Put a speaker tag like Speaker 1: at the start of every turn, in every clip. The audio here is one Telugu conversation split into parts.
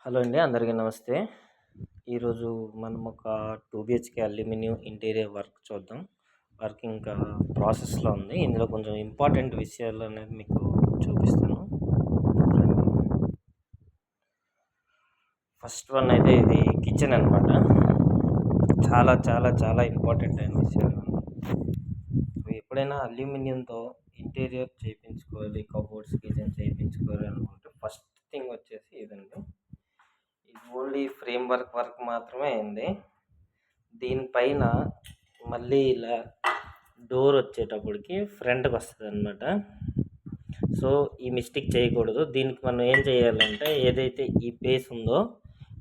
Speaker 1: హలో అండి. అందరికీ నమస్తే. ఈరోజు మనం ఒక 2 బిహెచ్‌కే అల్యూమినియం ఇంటీరియర్ వర్క్ చూద్దాం. వర్క్ ఇంకా ప్రాసెస్‌లో ఉంది. ఇందులో కొంచెం ఇంపార్టెంట్ విషయాలు అనేది మీకు చూపిస్తాను. ఫస్ట్ వన్ అయితే ఇది కిచెన్ అనమాట. చాలా చాలా చాలా ఇంపార్టెంట్ అయిన విషయాలు. సో, ఎప్పుడైనా అల్యూమినియంతో ఇంటీరియర్ చేయించుకోవాలి, కబోర్డ్స్, కిచెన్ చేయించుకోవాలి అనుకుంటే ఫస్ట్ థింగ్ వచ్చేసి ఇదండి. ఇది ఓన్లీ ఫ్రేమ్ వర్క్ మాత్రమే అయింది. దీనిపైన మళ్ళీ ఇలా డోర్ వచ్చేటప్పటికి ఫ్రంట్కి వస్తుంది అనమాట. సో ఈ మిస్టేక్ చేయకూడదు. దీనికి మనం ఏం చేయాలంటే ఏదైతే ఈ బేస్ ఉందో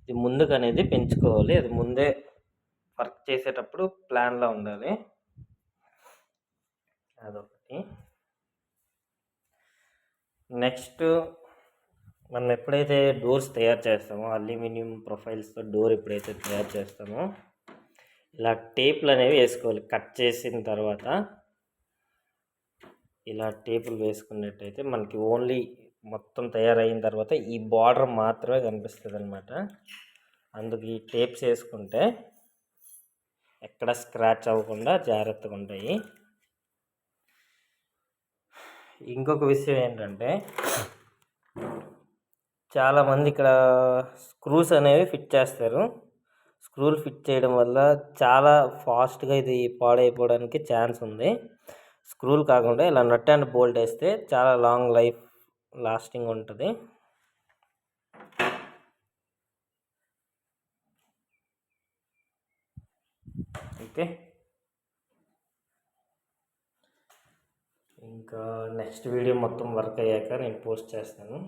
Speaker 1: ఇది ముందుకు అనేది పెంచుకోవాలి. అది ముందే వర్క్ చేసేటప్పుడు ప్లాన్లో ఉండాలి. అదొకటి. నెక్స్ట్ మనం ఎప్పుడైతే డోర్స్ తయారు చేస్తామో అల్యూమినియం ప్రొఫైల్స్తో డోర్ ఎప్పుడైతే తయారు చేస్తామో ఇలా టేపులు అనేవి వేసుకోవాలి. కట్ చేసిన తర్వాత ఇలా టేపులు వేసుకున్నట్టయితే మనకి ఓన్లీ మొత్తం తయారైన తర్వాత ఈ బార్డర్ మాత్రమే కనిపిస్తుంది అనమాట. అందుకు ఈ టేప్స్ వేసుకుంటే ఎక్కడ స్క్రాచ్ అవ్వకుండా జాగ్రత్తగా ఉంటాయి. ఇంకొక విషయం ఏంటంటే చాలామంది ఇక్కడ స్క్రూస్ అనేవి ఫిట్ చేస్తారు. స్క్రూలు ఫిట్ చేయడం వల్ల చాలా ఫాస్ట్గా ఇది పాడైపోవడానికి ఛాన్స్ ఉంది. స్క్రూలు కాకుండా ఇలా నట్ అండ్ బోల్ట్ వేస్తే చాలా లాంగ్ లైఫ్ లాస్టింగ్ ఉంటుంది. ఓకే, ఇంకా నెక్స్ట్ వీడియో మొత్తం వర్క్ అయ్యాక నేను పోస్ట్ చేస్తాను.